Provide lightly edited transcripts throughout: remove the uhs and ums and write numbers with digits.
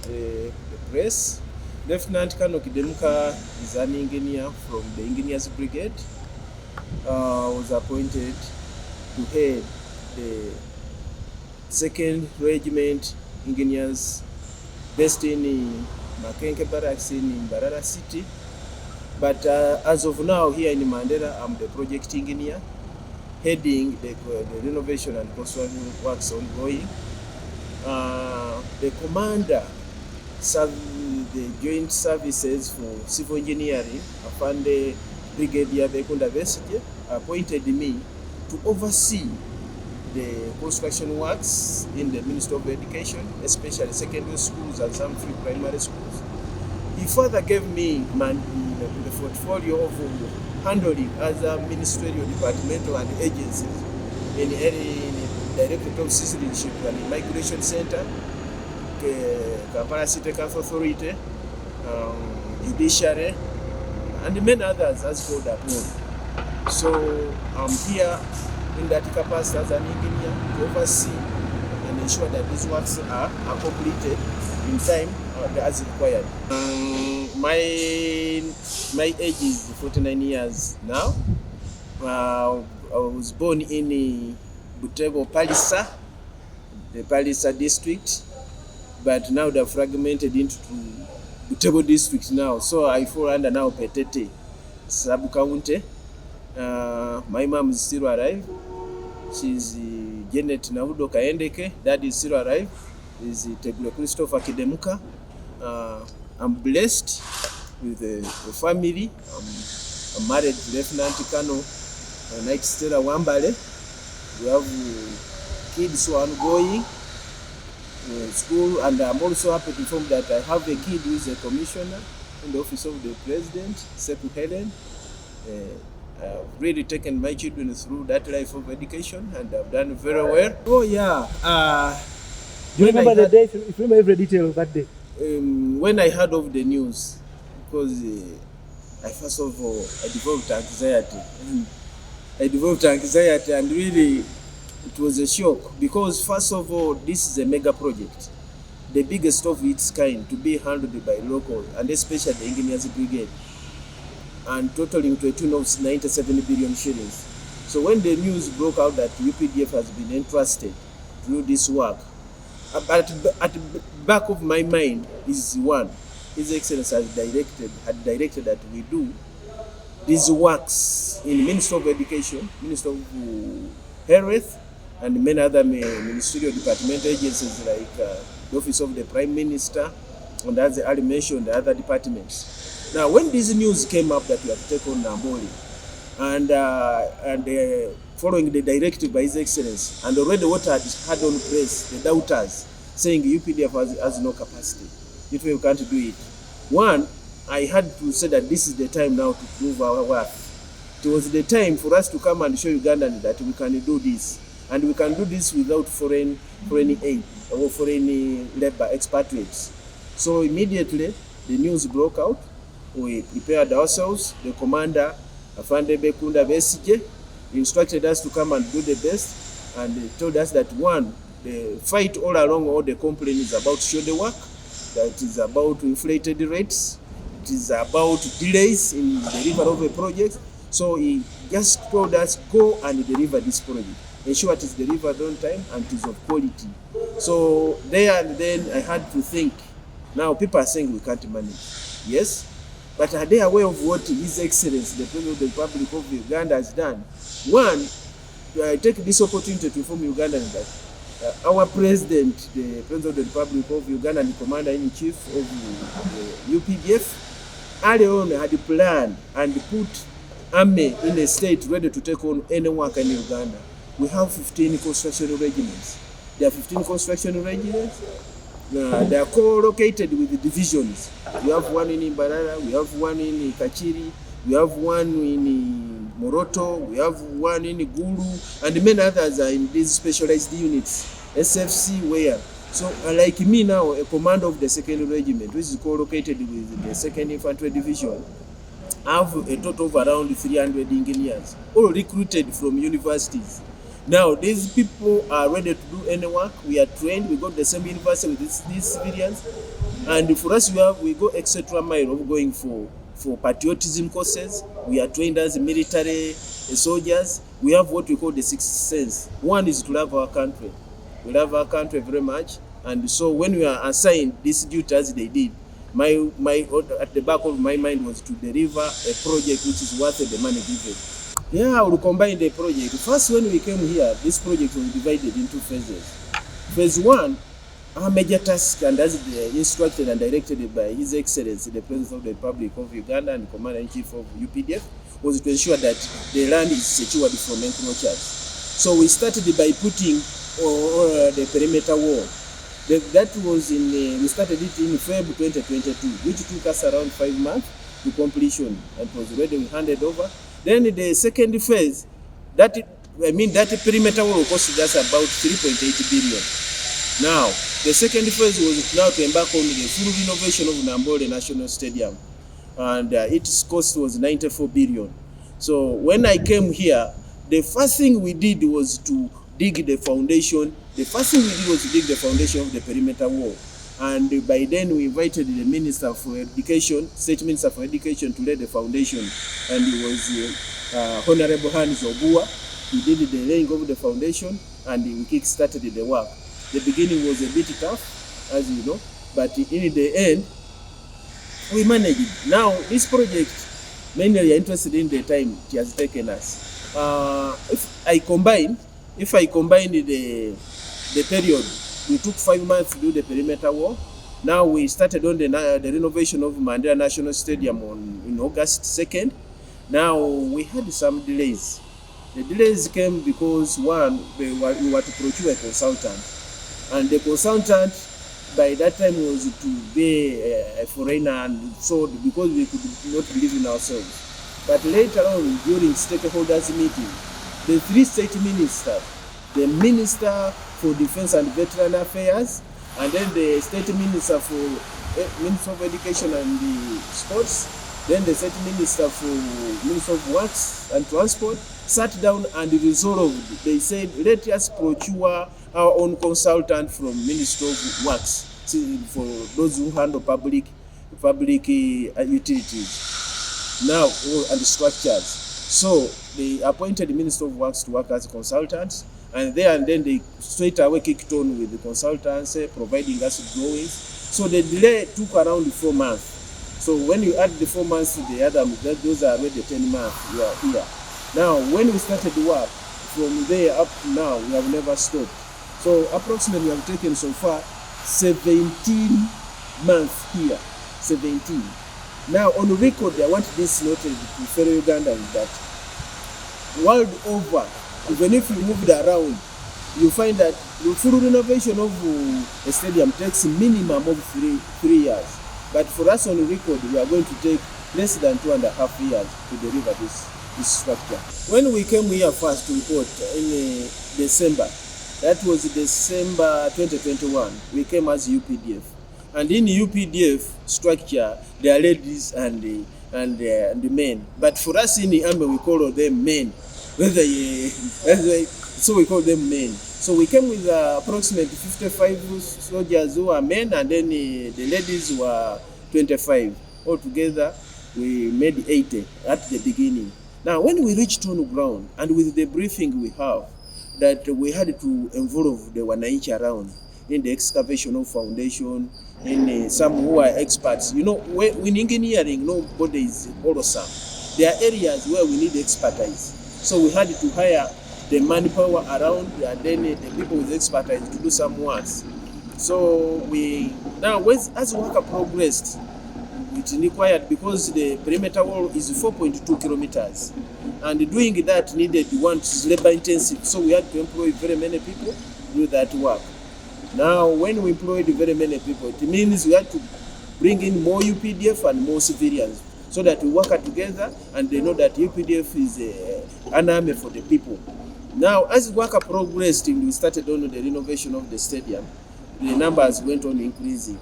the press. Lieutenant Col Kidemuka is an engineer from the Engineers Brigade. Was appointed to head the 2nd Regiment Engineers based in Makenke Barracks in Mbarara City. But as of now, here in Mandela, I'm the project engineer heading the renovation and construction works ongoing. The commander the joint services for civil engineering, Afande Brigadier Bekunda Besije, appointed me to oversee the construction works in the Ministry of Education, especially secondary schools and some free primary schools. He further gave me the portfolio of handling other ministerial, departmental and agencies in Directorate of Citizenship and Migration Center, Kampala City Council Authority, Judiciary, and many others as called upon. So I'm here in that capacity as an engineer to oversee and ensure that these works are completed in time as required. My age is 49 years now. I was born in Butembo Palisa, the Palisa district, but now they're fragmented into Butembo district now. So I fall under now Petete sub-county. My mom is still alive. She's Janet Naudo Kaendeke. Dad is still alive. Is Seku Christopher Kidemuka. I'm blessed with the family. I'm married to Lieutenant Colonel Knight Stella Wambale. We have kids who are ongoing school, and I'm also happy to inform that I have a kid who is a commissioner in the office of the president, Seku Eng. I've really taken my children through that life of education, and I've done very well. Oh yeah. Do you remember the day? If you remember every detail of that day? When I heard of the news, because I first of all I developed anxiety, and really it was a shock, because first of all this is a mega project, the biggest of its kind to be handled by locals, and especially the Engineers Brigade, and totaling to a tune of 97 billion shillings. So when the news broke out that UPDF has been entrusted to do this work, at the back of my mind is one, His Excellency had directed that we do these works in Ministry of Education, Ministry of Health, and many other ministerial departmental agencies like the Office of the Prime Minister, and as I already mentioned, the other departments. Now, when this news came up that we have to take on Namboli, and following the directive by His Excellency, and already what I had on press, the doubters, saying UPDF has no capacity, if we can't do it. One, I had to say that this is the time now to prove our worth. It was the time for us to come and show Ugandans that we can do this, and we can do this without foreign aid or foreign labor expatriates. So immediately the news broke out. We prepared ourselves. The commander, Afande Bekunda Besije, instructed us to come and do the best, and told us that one, the fight all along, all the complaint is about shoulder work, that is about inflated rates, it is about delays in the delivery of a project. So he just told us, go and deliver this project, ensure it is delivered on time and it is of quality. So there and then I had to think, now people are saying we can't manage. Yes, but are they aware of what His Excellency, the President of the Republic of Uganda, has done? One, I take this opportunity to inform Ugandans that our President, the President of the Republic of Uganda and Commander-in-Chief of the UPDF, early on had planned and put army in a state ready to take on any work in Uganda. We have 15 construction regiments. There are 15 construction regiments. They are co-located with the divisions. We have one in Mbarara, we have one in Kachiri, we have one in Moroto, we have one in Gulu, and many others are in these specialized units, SFC where. So like me now, a commander of the 2nd Regiment, which is co-located with the 2nd Infantry Division, I have a total of around 300 engineers, all recruited from universities. Now, these people are ready to do any work. We are trained. We go to the same university with these civilians. And for us, we go extra mile of going for patriotism courses. We are trained as military soldiers. We have what we call the sixth sense. One is to love our country. We love our country very much. And so when we are assigned this duty as they did, my at the back of my mind was to deliver a project which is worth the money given. Yeah, I will combine the project. First, when we came here, this project was divided into phases. Phase 1, our major task, and as instructed and directed by His Excellency, the President of the Republic of Uganda and Commander-in-Chief of UPDF, was to ensure that the land is secured from encroachers. So we started by putting the perimeter wall. That was we started it in February 2022, which took us around 5 months to completion, and was ready, we handed over. Then the second phase, that perimeter wall cost us about 3.8 billion. Now, the second phase was now to embark on the full renovation of Nambole National Stadium, and its cost was 94 billion. So when I came here, the first thing we did was to dig the foundation. The first thing we did was to dig the foundation of the perimeter wall. And by then we invited the Minister for Education, State Minister for Education, to lay the foundation. And it was Honorable Hans Obua. He did the laying of the foundation and we kick-started the work. The beginning was a bit tough, as you know, but in the end, we managed it. Now, this project, many are interested in the time it has taken us. If I combine the period, we took 5 months to do the perimeter wall. Now we started on the renovation of Mandela National Stadium in August 2nd. Now we had some delays. The delays came because one, we were to procure a consultant, and the consultant by that time was to be a foreigner, and so because we could not believe in ourselves. But later on, during stakeholders meeting, the 3 state ministers, the Minister for Defense and Veteran Affairs, and then the State Minister of Education and the Sports, then the State Minister for Minister of Works and Transport, sat down and resolved. They said, let us procure our own consultant from Ministry of Works for those who handle public utilities now and structures. So they appointed the Minister of Works to work as consultants, and then they straight away kicked on with the consultants, providing us drawings. So the delay took around 4 months. So when you add the 4 months to the other, those are already 10 months we are here. Now, when we started the work, from there up to now, we have never stopped. So approximately we have taken so far 17 months here, 17. Now, on record, I want this noted to fellow Ugandans that world over, even if you moved around, you find that the full renovation of a stadium takes a minimum of 3 years. But for us on record, we are going to take less than 2.5 years to deliver this structure. When we came here first to report in December, that was December 2021, we came as UPDF. And in UPDF structure, there are ladies and the men. But for us in the army, we call them men. So we call them men. So we came with approximately 55 soldiers who are men, and then the ladies were 25. Altogether, we made 80 at the beginning. Now, when we reached on the ground, and with the briefing we have, that we had to involve the Wananchi around in the excavation of foundation, in some who are experts. You know, in engineering, nobody is awesome. There are areas where we need expertise. So we had to hire the manpower around, and then the people with expertise to do some works. So as work progressed, it required, because the perimeter wall is 4.2 kilometers, and doing that needed labor intensive. So we had to employ very many people to do that work. Now, when we employed very many people, it means we had to bring in more UPDF and more civilians, so that we work together and they know that UPDF is an army for the people. Now, as work progressed, we started on the renovation of the stadium. The numbers went on increasing.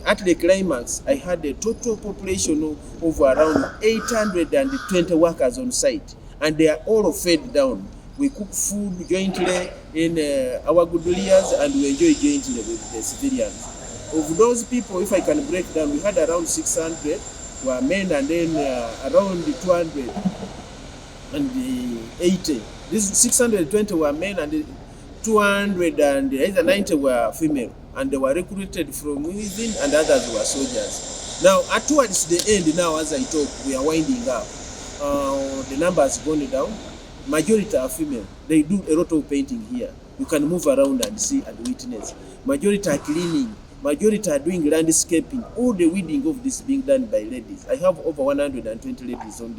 At the climax, I had a total population of around 820 workers on site, and they are all fed down. We cook food jointly in our Gudulias, and we enjoy jointly with the civilians. Of those people, if I can break down, we had around 600 were men, and then around 280. These 620 were men, and 290 were female, and they were recruited from within, and others were soldiers. Now, towards the end, now as I talk, we are winding up. The number has gone down. Majority are female. They do a lot of painting here. You can move around and see and witness. Majority are cleaning. Majority are doing landscaping. All the weeding of this being done by ladies. I have over 120 ladies on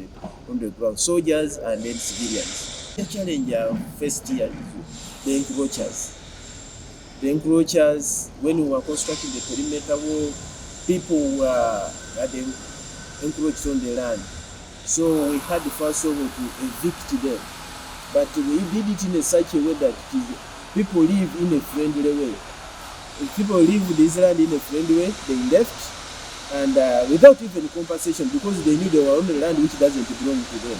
the ground, soldiers and then civilians. The challenge first year is the encroachers. The encroachers, when we were constructing the perimeter wall, people had encroached on the land. So we had first of all to evict them. But we did it in such a way that people live in a friendly way. If people live this land in a friendly way, they left, and without even compensation, because they knew they were on the land which doesn't belong to them.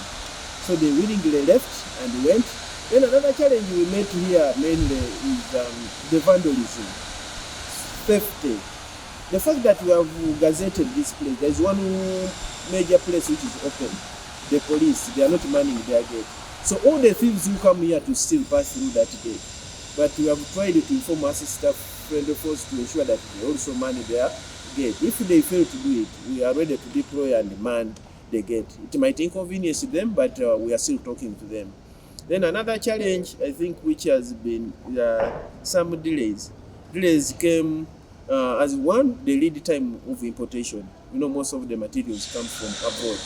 So they willingly left and went. Then another challenge we met here mainly is the vandalism, safety. The fact that we have gazetted this place, there is one major place which is open. The police, they are not manning their gate. So all the thieves who come here to still pass through that gate. But we have tried to inform our staff friendly force to ensure that they also man their gate. If they fail to do it, we are ready to deploy and man the gate. It might inconvenience them, but we are still talking to them. Then another challenge, I think, which has been some delays. Delays came as one, the lead time of importation. You know, most of the materials come from abroad.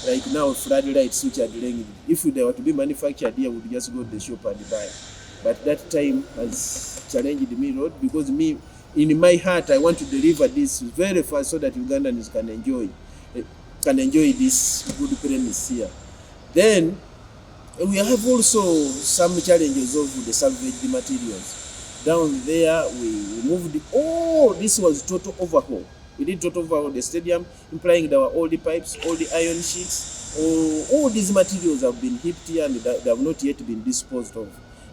Like now, floodlights which are delaying. If they were to be manufactured here, we would just go to the shop and buy. But that time has challenged me a lot, because me, in my heart, I want to deliver this very fast so that Ugandans can enjoy this good premise here. Then we have also some challenges of the salvaged materials. Down there, we moved. This was total overhaul. We did total overhaul the stadium, implying there were all the pipes, all the iron sheets. All these materials have been heaped here, and they have not yet been disposed of.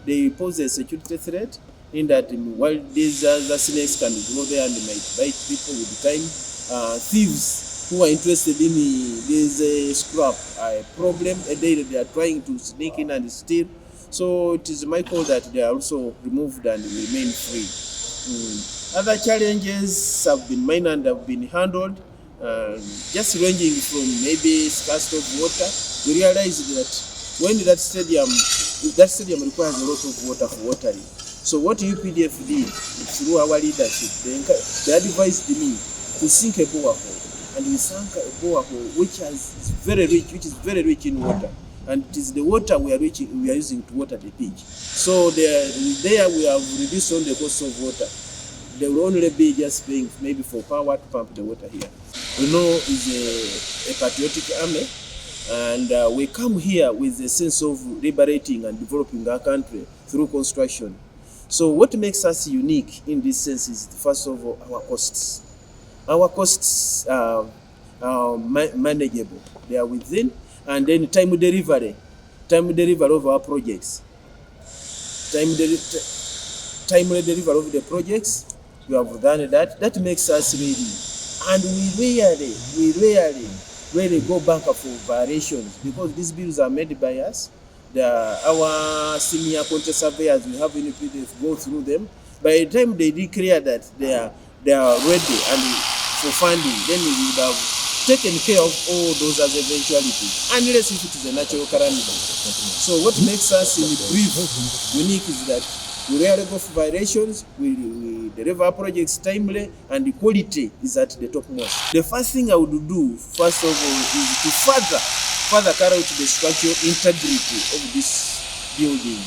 They pose a security threat, in that while these other snakes can grow there and might bite people with time, thieves who are interested in this scrap are a problem. They are trying to sneak in and steal. So it is my call that they are also removed and remain free. Other challenges have been minor and have been handled, just ranging from maybe scarcity of water. We realized that when that stadium requires a lot of water for watering. So what UPDF did through our leadership, they advised me to sink a borehole, and we sank a borehole which is very rich in water, and it is the water we are using to water the pitch. So there we have reduced on the cost of water. They will only be just paying maybe for power to pump the water here. We know is a patriotic army, and we come here with a sense of liberating and developing our country through construction. So what makes us unique in this sense is, first of all, our costs. Our costs are manageable. They are within, and then time delivery of our projects. Timely delivery of the projects, we have done that. That makes us ready, and we rarely go back for variations, because these bills are made by us. Our senior quantity surveyors, we have in UPDF, go through them. By the time they declare that they are ready and for funding, then we would have taken care of all those as eventualities, unless if it is a natural calamity. So what makes us in brief unique is that we rarely go for violations, we deliver our projects timely, and the quality is at the topmost. The first thing I would do, first of all, is to further carry out the structural integrity of this building,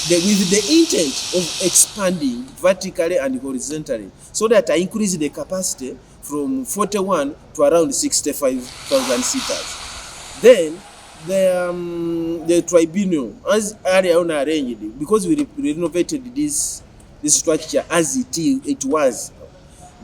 with the intent of expanding vertically and horizontally, so that I increase the capacity from 41 to around 65,000 seaters. Then the tribunal, as earlier on arranged, because we renovated this structure as it was.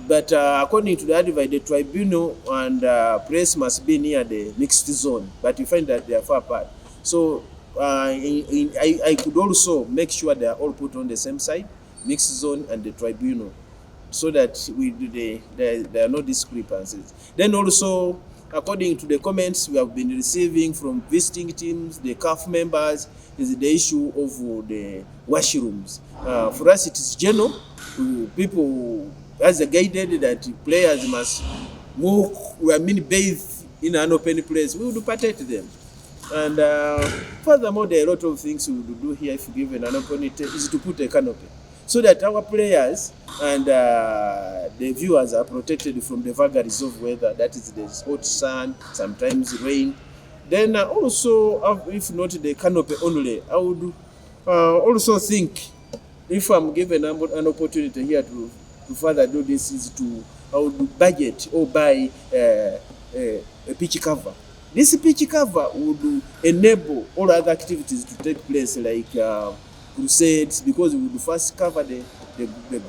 But according to the advice, the tribunal and press must be near the mixed zone, but you find that they are far apart. So I could also make sure they are all put on the same side, mixed zone and the tribunal, so that there are no discrepancies. Then also, according to the comments we have been receiving from visiting teams, the CAF members, is the issue of the washrooms. For us, it is general. People, as a guided that players must walk, bathe in an open place. We would protect them. And furthermore, there are a lot of things we would do here if given an opportunity, is to put a canopy, so that our players and the viewers are protected from the vagaries of weather, that is the hot sun, sometimes rain. Then also, if not the canopy only, I would also think, if I'm given an opportunity here to further do this, is I would budget or buy a pitch cover. This pitch cover would enable all other activities to take place, like crusades, because we would first cover the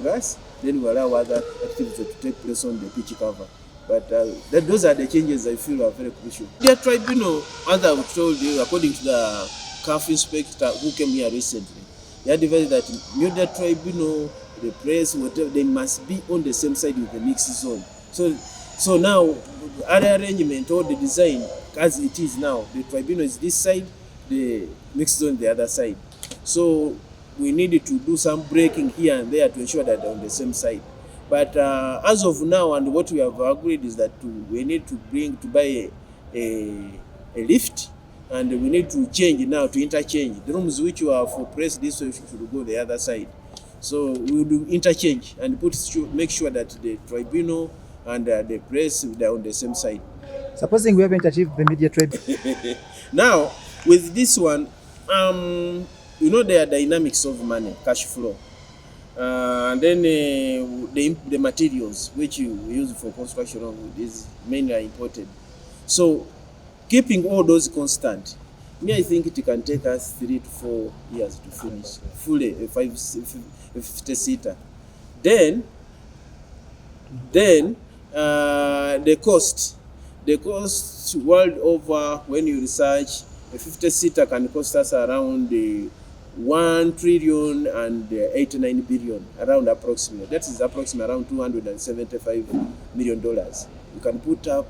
grass, then we allow other activities to take place on the pitch cover. But those are the changes I feel are very crucial. The tribunal, as I told you, according to the CAF inspector who came here recently, they advised that the tribunal, the press, whatever, they must be on the same side with the mixed zone. So now, other arrangement or the design, as it is now, the tribunal is this side, the mixed zone the other side. So we needed to do some breaking here and there to ensure that they're on the same side. But as of now, and what we have agreed is that we need to buy a lift, and we need to change now, to interchange the rooms which were for press this way should go the other side. So we will do interchange and make sure that the tribunal and the press, they are on the same side. Supposing we haven't achieved the media trade. Now, with this one, there are dynamics of money, cash flow. And then the materials which you use for construction of wood is mainly important. So keeping all those constant, I think it can take us 3 to 4 years to finish fully a 50-seater. Then the cost world over, when you research, a 50-seater can cost us around 1 trillion and 89 billion, around approximately. That is approximately around $275 million. You can put up